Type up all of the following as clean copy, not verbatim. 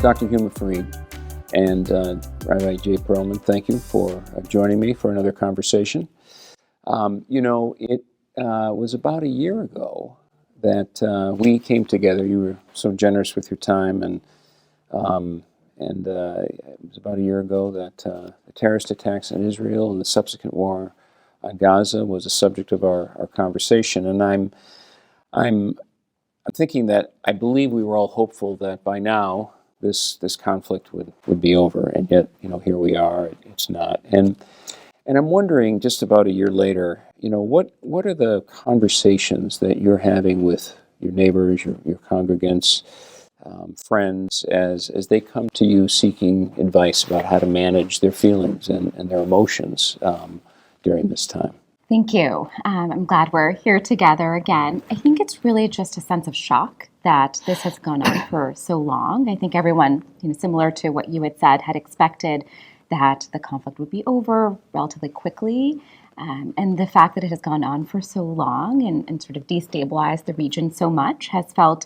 Dr. Huma Farid and Rabbi J. Perlman, thank you for joining me for another conversation. It was about a year ago that we came together. You were so generous with your time, and it was about a year ago that the terrorist attacks in Israel and the subsequent war on Gaza was a subject of our conversation. And I'm thinking that I believe we were all hopeful that by now this conflict would be over, and yet here we are. It's not. And I'm wondering, just about a year later, what are the conversations that you're having with your neighbors, your congregants, friends, as they come to you seeking advice about how to manage their feelings and their emotions during this time? Thank you. I'm glad we're here together again. I think it's really just a sense of shock that this has gone on for so long. I think everyone, similar to what you had said, had expected that the conflict would be over relatively quickly. And the fact that it has gone on for so long and sort of destabilized the region so much has felt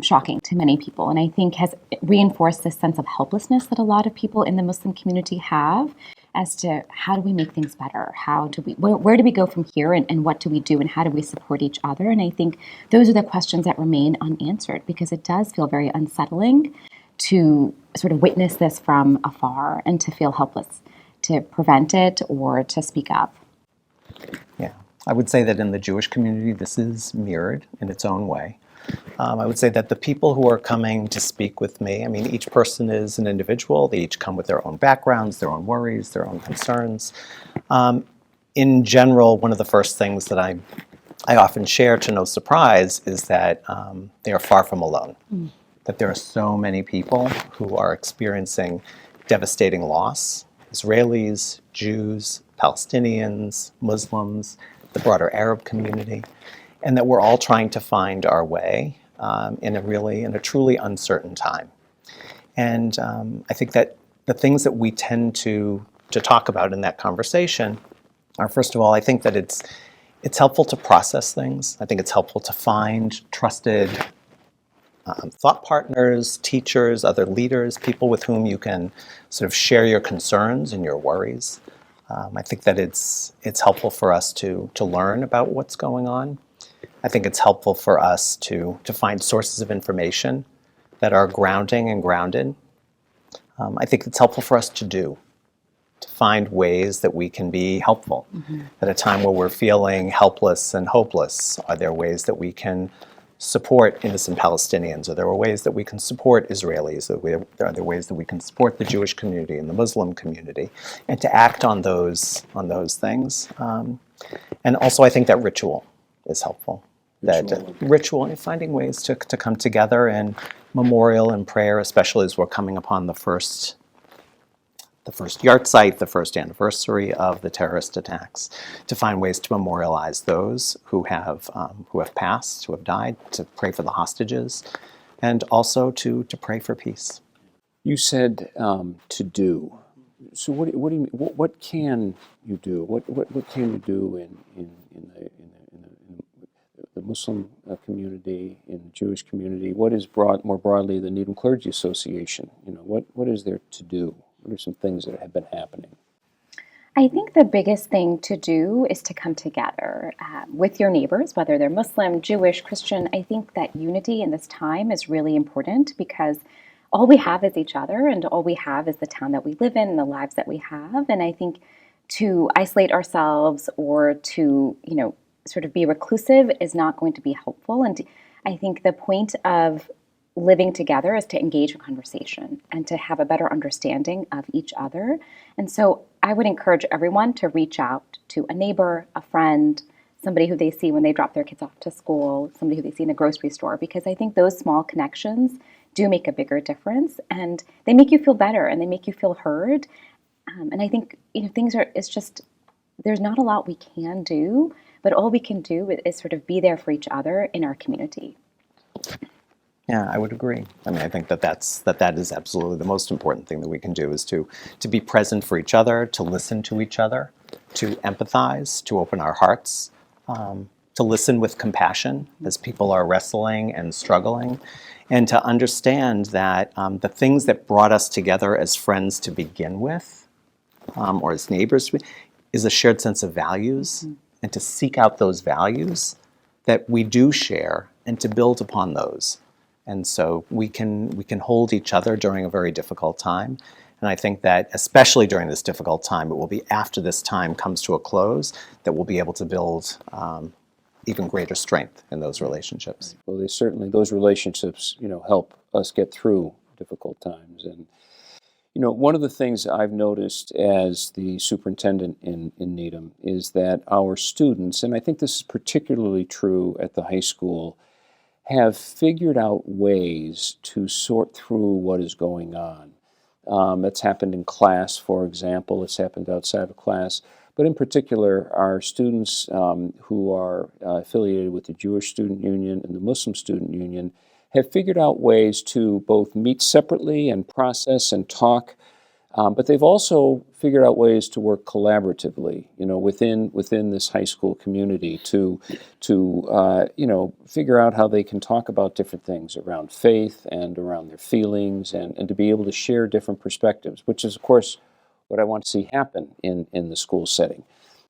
shocking to many people. And I think has reinforced this sense of helplessness that a lot of people in the Muslim community have as to how do we make things better? Where do we go from here, and what do we do, and how do we support each other? And I think those are the questions that remain unanswered, because it does feel very unsettling to sort of witness this from afar and to feel helpless to prevent it or to speak up. Yeah, I would say that in the Jewish community, this is mirrored in its own way. I would say that the people who are coming to speak with me, each person is an individual. They each come with their own backgrounds, their own worries, their own concerns. In general, one of the first things that I often share, to no surprise, is that they are far from alone. That there are so many people who are experiencing devastating loss: Israelis, Jews, Palestinians, Muslims, the broader Arab community, and that we're all trying to find our way in a truly uncertain time. And I think that the things that we tend to talk about in that conversation are, first of all, I think that it's helpful to process things. I think it's helpful to find trusted thought partners, teachers, other leaders, people with whom you can sort of share your concerns and your worries. I think that it's helpful for us to learn about what's going on. I think it's helpful for us to find sources of information that are grounding and grounded. I think it's helpful for us to find ways that we can be helpful. At a time where we're feeling helpless and hopeless, are there ways that we can support innocent Palestinians? Are there ways that we can support Israelis? Are there ways that we can support the Jewish community and the Muslim community? And to act on those things. And also, I think that ritual is helpful. Ritual and finding ways to come together in memorial and prayer, especially as we're coming upon the first yahrzeit, the first anniversary of the terrorist attacks, to find ways to memorialize those who have passed, who have died, to pray for the hostages, and also to pray for peace. You said to do. So what do you mean? What can you do? What can you do in the Muslim community, in the Jewish community? What is more broadly the Needham Clergy Association? What is there to do? What are some things that have been happening? I think the biggest thing to do is to come together with your neighbors, whether they're Muslim, Jewish, Christian. I think that unity in this time is really important, because all we have is each other, and all we have is the town that we live in and the lives that we have. And I think to isolate ourselves or to, sort of be reclusive is not going to be helpful. And I think the point of living together is to engage in conversation and to have a better understanding of each other. And so I would encourage everyone to reach out to a neighbor, a friend, somebody who they see when they drop their kids off to school, somebody who they see in the grocery store, because I think those small connections do make a bigger difference, and they make you feel better and they make you feel heard. And I think, there's not a lot we can do, but all we can do is sort of be there for each other in our community. Yeah, I would agree. I think that is absolutely the most important thing that we can do, is to be present for each other, to listen to each other, to empathize, to open our hearts, to listen with compassion as people are wrestling and struggling, and to understand that the things that brought us together as friends to begin with, or as neighbors, is a shared sense of values, and to seek out those values that we do share and to build upon those. And so we can hold each other during a very difficult time. And I think that especially during this difficult time, it will be after this time comes to a close that we'll be able to build even greater strength in those relationships. Well, those relationships, help us get through difficult times. And one of the things I've noticed as the superintendent in Needham is that our students, and I think this is particularly true at the high school, have figured out ways to sort through what is going on. It's happened in class, for example. It's happened outside of class. But in particular, our students who are affiliated with the Jewish Student Union and the Muslim Student Union have figured out ways to both meet separately and process and talk, but they've also figured out ways to work collaboratively, within this high school community to figure out how they can talk about different things around faith and around their feelings, and to be able to share different perspectives, which is, of course, what I want to see happen in the school setting.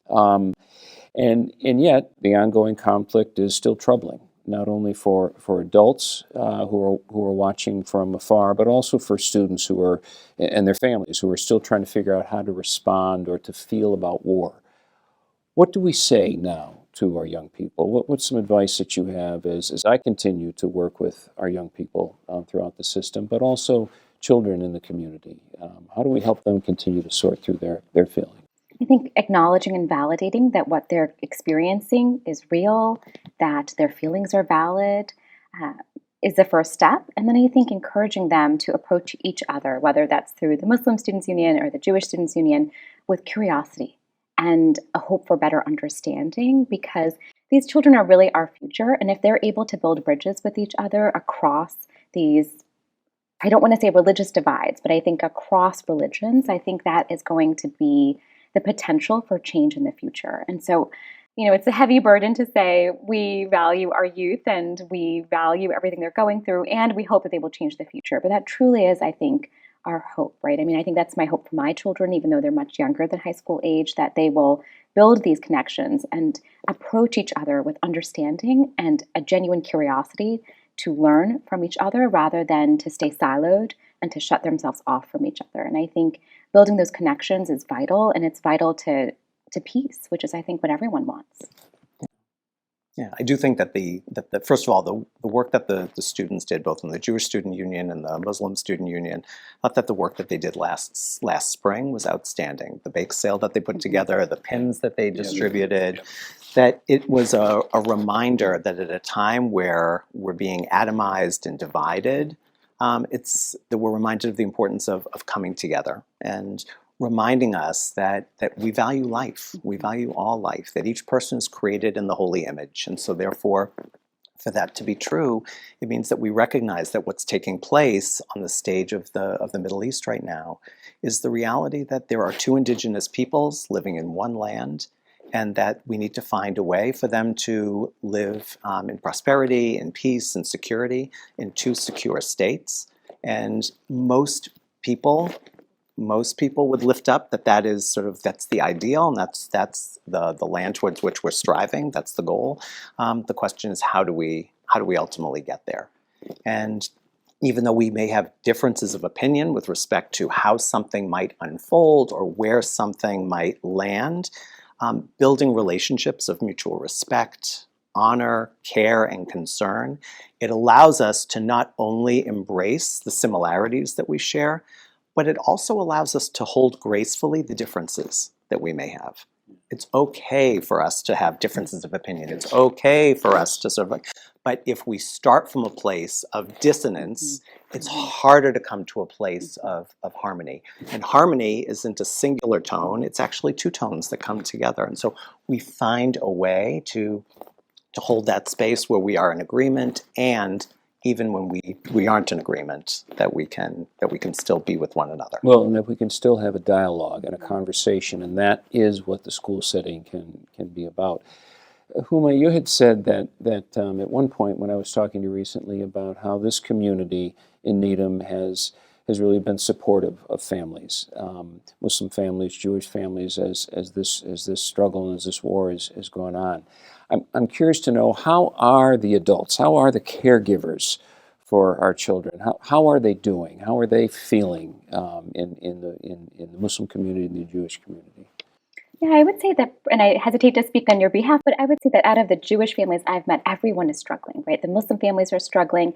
And yet, the ongoing conflict is still troubling, not only for adults who are watching from afar, but also for students and their families who are still trying to figure out how to respond or to feel about war. What do we say now to our young people? What's some advice that you have as I continue to work with our young people throughout the system, but also children in the community? How do we help them continue to sort through their feelings? I think acknowledging and validating that what they're experiencing is real, that their feelings are valid, is the first step. And then I think encouraging them to approach each other, whether that's through the Muslim Students Union or the Jewish Students Union, with curiosity and a hope for better understanding, because these children are really our future. And if they're able to build bridges with each other across these, I don't want to say religious divides, but I think across religions, I think that is going to be the potential for change in the future. And so, it's a heavy burden to say we value our youth and we value everything they're going through, and we hope that they will change the future. But that truly is, I think, our hope, right? I mean, I think that's my hope for my children, even though they're much younger than high school age, that they will build these connections and approach each other with understanding and a genuine curiosity to learn from each other rather than to stay siloed and to shut themselves off from each other. And I think building those connections is vital, and it's vital to peace, which is, I think, what everyone wants. Yeah, I do think that that first of all, the work that the students did, both in the Jewish Student Union and the Muslim Student Union, I thought that the work that they did last spring was outstanding. The bake sale that they put together, the pins that they distributed, that it was a reminder that at a time where we're being atomized and divided, it's that we're reminded of the importance of coming together and reminding us that we value life, we value all life, that each person is created in the holy image. And so therefore, for that to be true, it means that we recognize that what's taking place on the stage of the Middle East right now is the reality that there are two indigenous peoples living in one land, and that we need to find a way for them to live in prosperity, in peace, and security in two secure states. And most people would lift up that is that's the ideal, and that's the land towards which we're striving. That's the goal. The question is, how do we ultimately get there? And even though we may have differences of opinion with respect to how something might unfold or where something might land, building relationships of mutual respect, honor, care, and concern, it allows us to not only embrace the similarities that we share, but it also allows us to hold gracefully the differences that we may have. It's okay for us to have differences of opinion. It's okay for us to but if we start from a place of dissonance, it's harder to come to a place of harmony. And harmony isn't a singular tone, it's actually two tones that come together. And so we find a way to hold that space where we are in agreement, and even when we aren't in agreement, that we can still be with one another. Well, and that we can still have a dialogue and a conversation, and that is what the school setting can be about. Huma, you had said that at one point when I was talking to you recently about how this community in Needham has really been supportive of families, Muslim families, Jewish families, as this struggle and as this war has gone on. I'm curious to know, how are the adults, how are the caregivers for our children? How are they doing? How are they feeling in the Muslim community and the Jewish community? Yeah, I would say that, and I hesitate to speak on your behalf, but I would say that out of the Jewish families I've met, everyone is struggling, right? The Muslim families are struggling.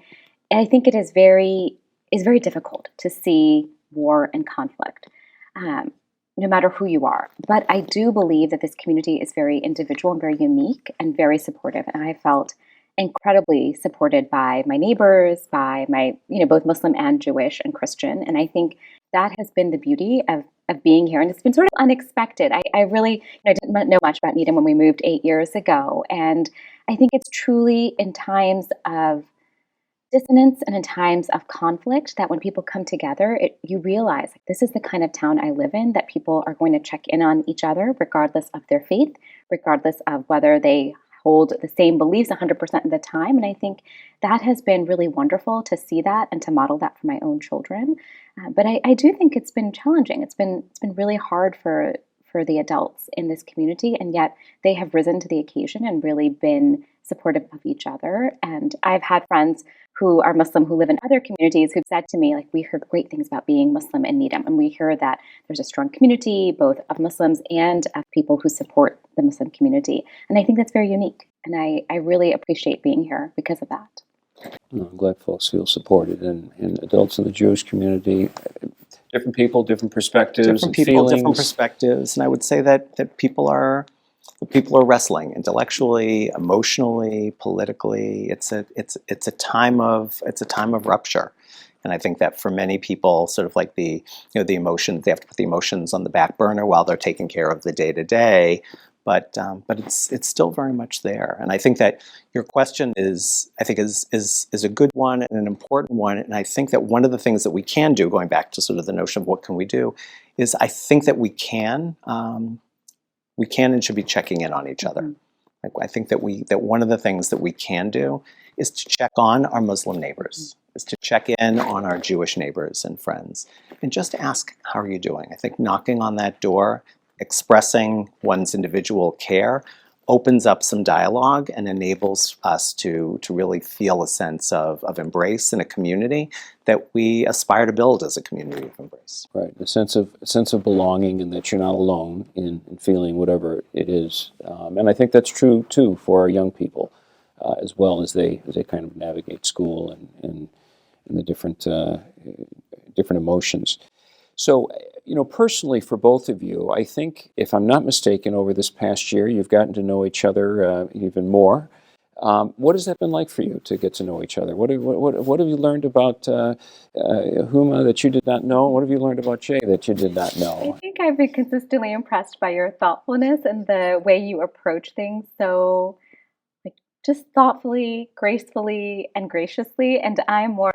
And I think it is very difficult to see war and conflict, no matter who you are. But I do believe that this community is very individual and very unique and very supportive. And I felt incredibly supported by my neighbors, by my, both Muslim and Jewish and Christian. And I think that has been the beauty of being here. And it's been sort of unexpected. I really, I didn't know much about Needham when we moved 8 years ago. And I think it's truly in times of dissonance and in times of conflict that when people come together, you realize, like, this is the kind of town I live in, that people are going to check in on each other regardless of their faith, regardless of whether they hold the same beliefs 100% of the time. And I think that has been really wonderful to see that and to model that for my own children. But I do think it's been challenging. It's been really hard for the adults in this community, and yet they have risen to the occasion and really been supportive of each other. And I've had friends who are Muslim who live in other communities who've said to me, like, we heard great things about being Muslim in Needham, and we hear that there's a strong community both of Muslims and of people who support the Muslim community. And I think that's very unique, and I really appreciate being here because of that. Well, I'm glad folks feel supported, and adults in the Jewish community, different people, different perspectives, Different and people, feelings. different perspectives, and I would say that people are wrestling intellectually, emotionally, politically. It's a time of rupture, and I think that for many people, sort of like the emotions, they have to put the emotions on the back burner while they're taking care of the day to day. But it's still very much there, and I think that your question is a good one and an important one. And I think that one of the things that we can do, going back to sort of the notion of what can we do, is I think that we can and should be checking in on each other. Mm-hmm. Like, I think that one of the things that we can do is to check on our Muslim neighbors, is to check in on our Jewish neighbors and friends, and just ask, how are you doing? I think knocking on that door, expressing one's individual care, opens up some dialogue and enables us to really feel a sense of embrace in a community that we aspire to build as a community of embrace. Right, a sense of belonging, and that you're not alone in feeling whatever it is. And I think that's true too for our young people, as well as they kind of navigate school and the different emotions. So, personally for both of you, I think, if I'm not mistaken, over this past year, you've gotten to know each other even more. What has that been like for you to get to know each other? What have you learned about Huma that you did not know? What have you learned about Jay that you did not know? I think I've been consistently impressed by your thoughtfulness and the way you approach things so, like, just thoughtfully, gracefully, and graciously. And I'm more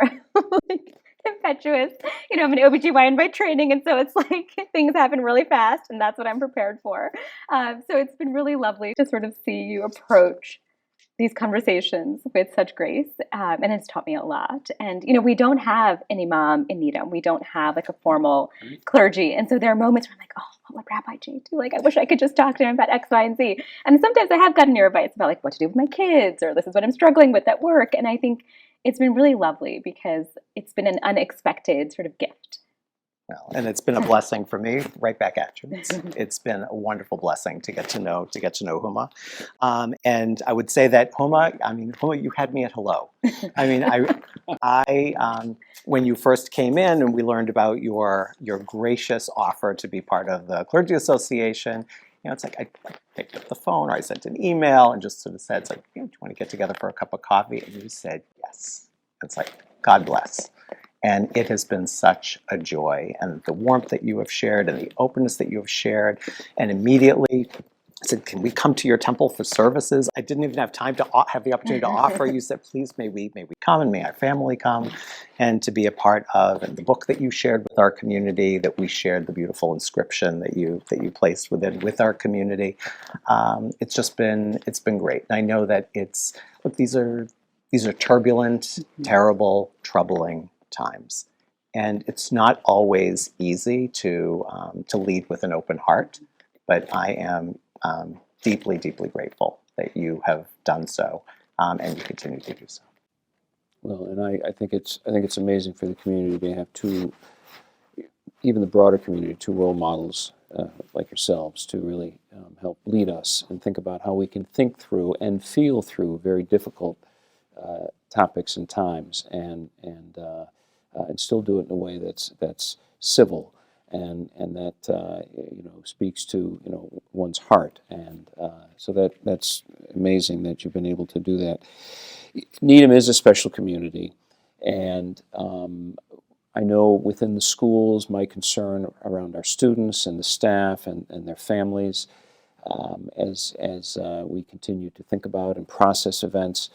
like impetuous. I'm an OBGYN by training, and so it's like things happen really fast, and that's what I'm prepared for. So it's been really lovely to sort of see you approach these conversations with such grace, and it's taught me a lot. And we don't have an imam in Needham. We don't have like a formal clergy, and so there are moments where I'm like, oh, what would Rabbi Jay do? Like, I wish I could just talk to him about X, Y, and Z. And sometimes I have gotten your advice about like what to do with my kids, or this is what I'm struggling with at work. And I think it's been really lovely because it's been an unexpected sort of gift. Well, and it's been a blessing for me. Right back at you. It's been a wonderful blessing to get to know Huma, and I would say that Huma, you had me at hello. When you first came in and we learned about your gracious offer to be part of the Clergy Association, it's like I picked up the phone or I sent an email and just sort of said, it's like, do you want to get together for a cup of coffee? And you said yes. It's like, God bless. And it has been such a joy, and the warmth that you have shared and the openness that you have shared. And immediately, I said, can we come to your temple for services? I didn't even have time to have the opportunity to offer. You said, please, may we come, and may our family come, and to be a part of, and the book that you shared with our community, that we shared the beautiful inscription that you placed within with our community. It's been great. And I know that look, these are turbulent, terrible, troubling times. And it's not always easy to lead with an open heart, but I am deeply, deeply grateful that you have done so, and you continue to do so. Well, and I think it's amazing for the community to have two, even the broader community, two role models like yourselves to really help lead us and think about how we can think through and feel through very difficult topics and times, and still do it in a way that's civil and that speaks to one's heart, and so that's amazing that you've been able to do that. Needham is a special community, and I know within the schools, my concern around our students and the staff and their families, as we continue to think about and process events.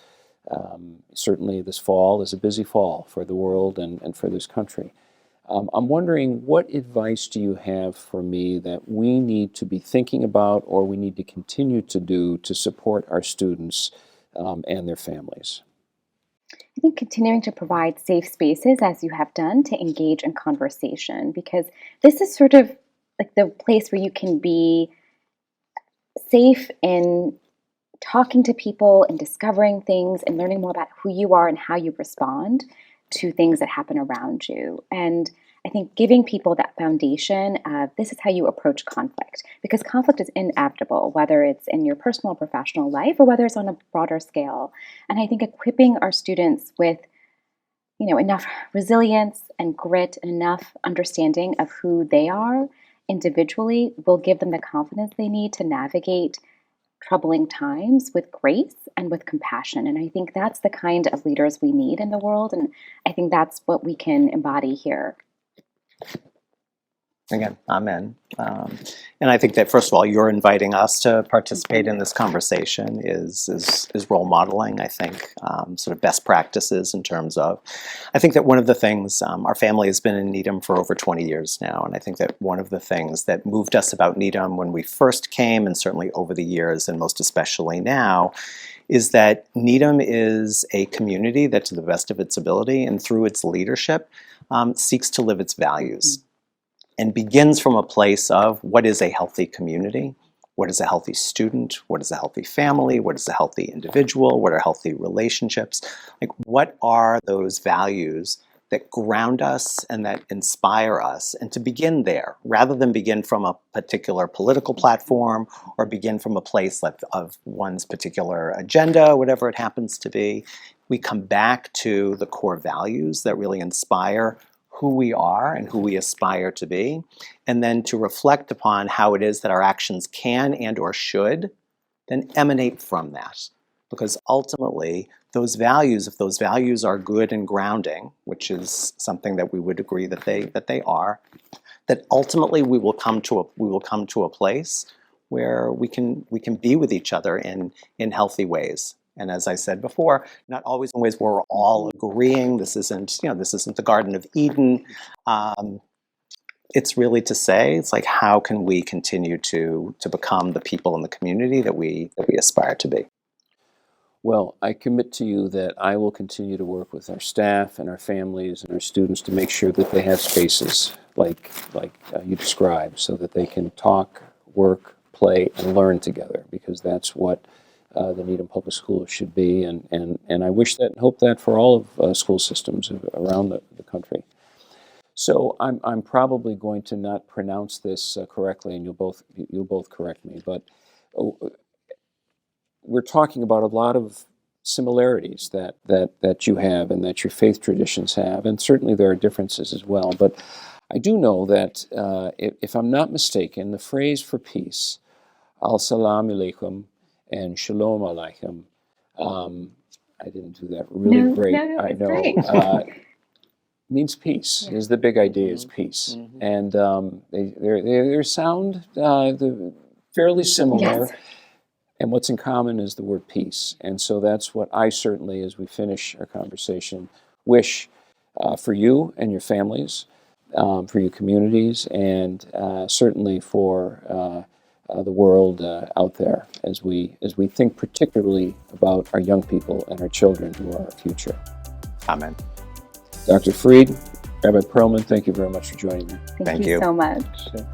Certainly this fall is a busy fall for the world and for this country. I'm wondering, what advice do you have for me that we need to be thinking about, or we need to continue to do to support our students and their families? I think continuing to provide safe spaces, as you have done, to engage in conversation, because this is sort of like the place where you can be safe in talking to people and discovering things and learning more about who you are and how you respond to things that happen around you. And I think giving people that foundation of this is how you approach conflict, because conflict is inevitable, whether it's in your personal or professional life or whether it's on a broader scale. And I think equipping our students with enough resilience and grit and enough understanding of who they are individually will give them the confidence they need to navigate troubling times with grace and with compassion. And I think that's the kind of leaders we need in the world. And I think that's what we can embody here. Again, amen. And I think that, first of all, you're inviting us to participate in this conversation is role modeling, I think, sort of best practices in terms of, I think that one of the things, our family has been in Needham for over 20 years now, and I think that one of the things that moved us about Needham when we first came, and certainly over the years, and most especially now, is that Needham is a community that, to the best of its ability and through its leadership, seeks to live its values. And begins from a place of what is a healthy community, what is a healthy student, what is a healthy family, what is a healthy individual, what are healthy relationships, like what are those values that ground us and that inspire us, and to begin there, rather than begin from a particular political platform or begin from a place of one's particular agenda, whatever it happens to be. We come back to the core values that really inspire who we are and who we aspire to be, and then to reflect upon how it is that our actions can and or should then emanate from that. Because ultimately, those values, if those values are good and grounding, which is something that we would agree that they are, that ultimately we will come to a place where we can be with each other in healthy ways. And as I said before, not always in ways where we're all agreeing. This isn't the Garden of Eden. It's really to say, it's like, how can we continue to become the people in the community that we aspire to be? Well, I commit to you that I will continue to work with our staff and our families and our students to make sure that they have spaces like you described, so that they can talk, work, play, and learn together, because that's what the Needham Public Schools should be, and I wish that and hope that for all of school systems around the country. So I'm probably going to not pronounce this correctly, and you'll both correct me, but we're talking about a lot of similarities that you have and that your faith traditions have, and certainly there are differences as well. But I do know that if I'm not mistaken, the phrase for peace, al-salam alaikum, and shalom aleichem. I didn't do that really great. No, I know. great. Means peace. Is the big idea is peace, and they sound fairly similar. Yes. And what's in common is the word peace. And so that's what I certainly, as we finish our conversation, wish for you and your families, for your communities, and certainly for the world out there as we think particularly about our young people and our children who are our future. Amen. Dr. Farid, Rabbi Perlman, thank you very much for joining me. Thank Thank you you. so much. Okay.